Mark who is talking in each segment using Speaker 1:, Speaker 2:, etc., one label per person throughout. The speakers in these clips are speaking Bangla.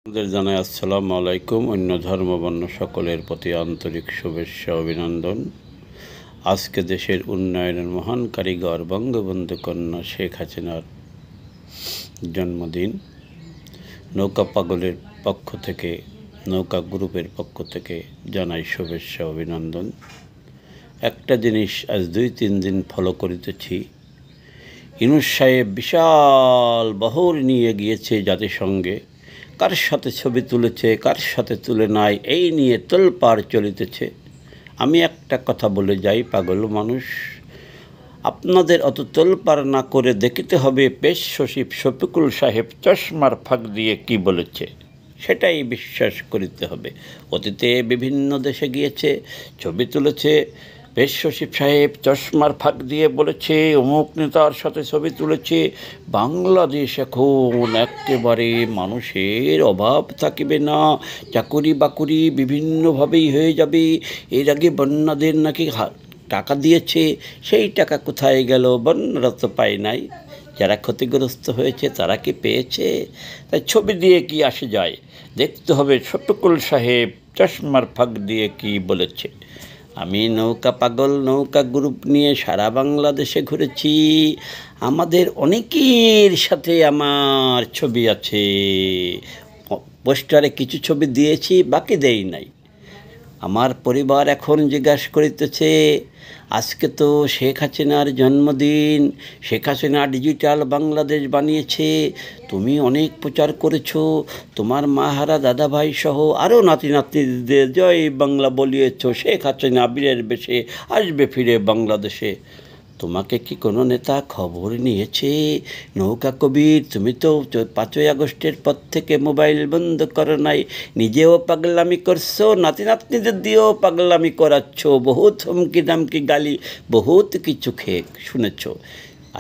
Speaker 1: আমাদের জানাই আসসালামু আলাইকুম। অন্য ধর্মবর্ণ সকলের প্রতি আন্তরিক শুভেচ্ছা অভিনন্দন। আজকে দেশের উন্নয়নের মহান কারিগর বঙ্গবন্ধু কন্যা শেখ হাসিনার জন্মদিন। নৌকা পাগলের পক্ষ থেকে, নৌকা গ্রুপের পক্ষ থেকে জানাই শুভেচ্ছা অভিনন্দন। একটা জিনিস আজ 2-3 দিন ফলো করিতেছি, ইউনূস সাহেব বিশাল বহর নিয়ে গিয়েছে জাতিসংঘে। কার সাথে ছবি তুলেছে, কার সাথে তুলে নাই, এই নিয়ে তোলপাড় চলিতেছে। আমি একটা কথা বলে যাই, পাগল মানুষ, আপনাদের অত তোলপাড় না করে দেখিতে হবে পেশ সচিব শফিকুল সাহেব চশমার ফাঁক দিয়ে কি বলেছে, সেটাই বিশ্বাস করিতে হবে। অতীতে বিভিন্ন দেশে গিয়েছে, ছবি তুলেছে, পেশ সচিব সাহেব চশমার ফাঁক দিয়ে বলেছে অমুক নেতার সাথে ছবি তুলেছে। বাংলাদেশ এখন একেবারে মানুষের অভাব থাকিবে না, চাকুরি বাকুরি বিভিন্নভাবেই হয়ে যাবে। এর আগে বন্যাদের নাকি টাকা দিয়েছে, সেই টাকা কোথায় গেল? বন্যারা তো পায় নাই, যারা ক্ষতিগ্রস্ত হয়েছে তারা কি পেয়েছে? তাই ছবি দিয়ে কি আসে যায়, দেখতে হবে শফিকুল সাহেব চশমার ফাঁক দিয়ে কি বলেছে। আমি নৌকা পাগল নৌকা গ্রুপ নিয়ে সারা বাংলাদেশে ঘুরেছি। আমাদের অনেকের সাথে আমার ছবি আছে, পোস্টারে কিছু ছবি দিয়েছি, বাকি দেই নাই। আমার পরিবার এখন জিজ্ঞাসা করিতেছে, আজকে তো শেখ হাসিনার জন্মদিন, শেখ হাসিনা ডিজিটাল বাংলাদেশ বানিয়েছে, তুমি অনেক প্রচার করেছো, তোমার মাহারা দাদাভাই সহ আরও নাতি নাতনিদের জয় বাংলা বলিয়েছ, শেখ হাসিনা বীরের বেশে আসবে ফিরে বাংলাদেশে। তোমাকে কি কোনো নেতা খবর নিয়েছে? নৌকা কবির, তুমি তো 5ই আগস্টের পর থেকে মোবাইল বন্ধ করো নাই, নিজেও পাগলামি করছো, নাতি নাতনিদের দিয়েও পাগলামি করাচ্ছ, বহুত হুমকি দামকি গালি বহুত কিছু খেয়ে শুনেছ।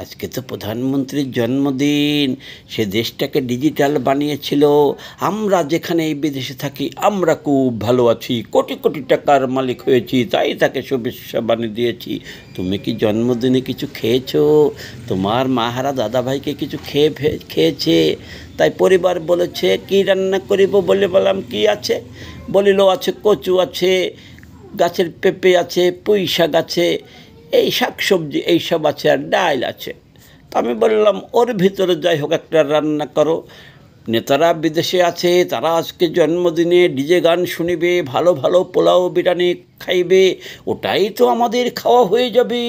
Speaker 1: আজকে তো প্রধানমন্ত্রীর জন্মদিন, সে দেশটাকে ডিজিটাল বানিয়েছিল। আমরা যেখানে এই বিদেশে থাকি আমরা খুব ভালো আছি, কোটি কোটি টাকার মালিক হয়েছি, তাই তাকে শুভেচ্ছা বানিয়ে দিয়েছি। তুমি কি জন্মদিনে কিছু খেয়েছো? তোমার মাহারা দাদাভাইকে কিছু খেয়েছে? তাই পরিবার বলেছে কি রান্না করিব, বলে বললাম কি আছে, বলিল আছে কচু আছে, গাছের পেঁপে আছে, পুঁই শাক আছে, এই শাকসবজি এইসব আছে, আর ডাল আছে। তো আমি বললাম ওর ভিতরে যাই হোক একটা রান্না করো। নেতারা বিদেশে আছে, তারা আজকে জন্মদিনে ডিজে গান শুনিবে, ভালো ভালো পোলাও বিরিয়ানি খাইবে, ওটাই তো আমাদের খাওয়া হয়ে যাবে।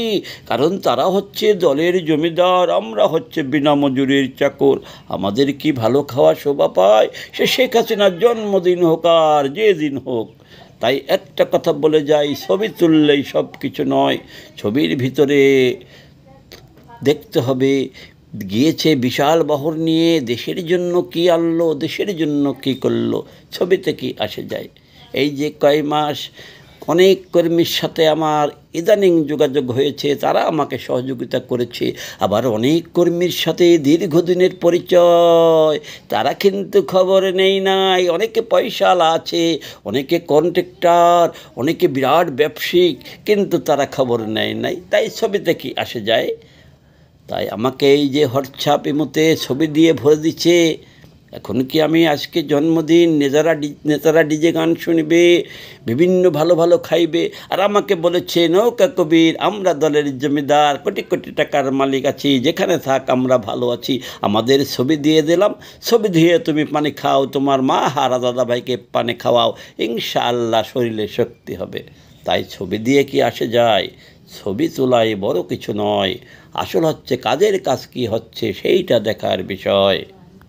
Speaker 1: কারণ তারা হচ্ছে দলের জমিদার, আমরা হচ্ছে বিনা মজুরির চাকর, আমাদের কি ভালো খাওয়া শোভা পায়? সে শেখ হাসিনার জন্মদিন হোক আর যে দিন হোক। তাই একটা কথা বলে যাই, ছবি তুললেই সব কিছু নয়, ছবির ভিতরে দেখতে হবে গিয়েছে বিশাল বহর নিয়ে, দেশের জন্য কি আনলো, দেশের জন্য কি করলো, ছবিতে কি আসে যায়। এই যে কয় মাস অনেক কর্মীর সাথে আমার ইদানিং যোগাযোগ হয়েছে, তারা আমাকে সহযোগিতা করেছে। আবার অনেক কর্মীর সাথে দীর্ঘদিনের পরিচয়, তারা কিন্তু খবর নেই নাই। অনেকে পয়সাওয়ালা আছে, অনেকে কন্ট্রাক্টর, অনেকে বিরাট ব্যবসায়িক, কিন্তু তারা খবর নেয় নাই। তাই ছবিতে কি আসে যায়? তাই আমাকে এই যে হোয়াটসঅ্যাপ ইমোতে ছবি দিয়ে ভরে দিচ্ছে। এখন কি আমি আজকে জন্মদিন, নেতারা ডিজে গান শুনবে, বিভিন্ন ভালো ভালো খাইবে, আর আমাকে বলেছে নৌকা কবির, আমরা দলের জমিদার, কোটি কোটি টাকার মালিক আছি, যেখানে থাক আমরা ভালো আছি, আমাদের ছবি দিয়ে দিলাম, ছবি দিয়ে তুমি পানি খাও, তোমার মা হারা দাদা ভাইকে পানি খাওয়াও, ইনশাআল্লাহ শরীরে শক্তি হবে। তাই ছবি দিয়ে কি আসে যায়? ছবি তোলাই বড় কিছু নয়, আসল হচ্ছে কাজের কাজ কি হচ্ছে সেইটা দেখার বিষয়।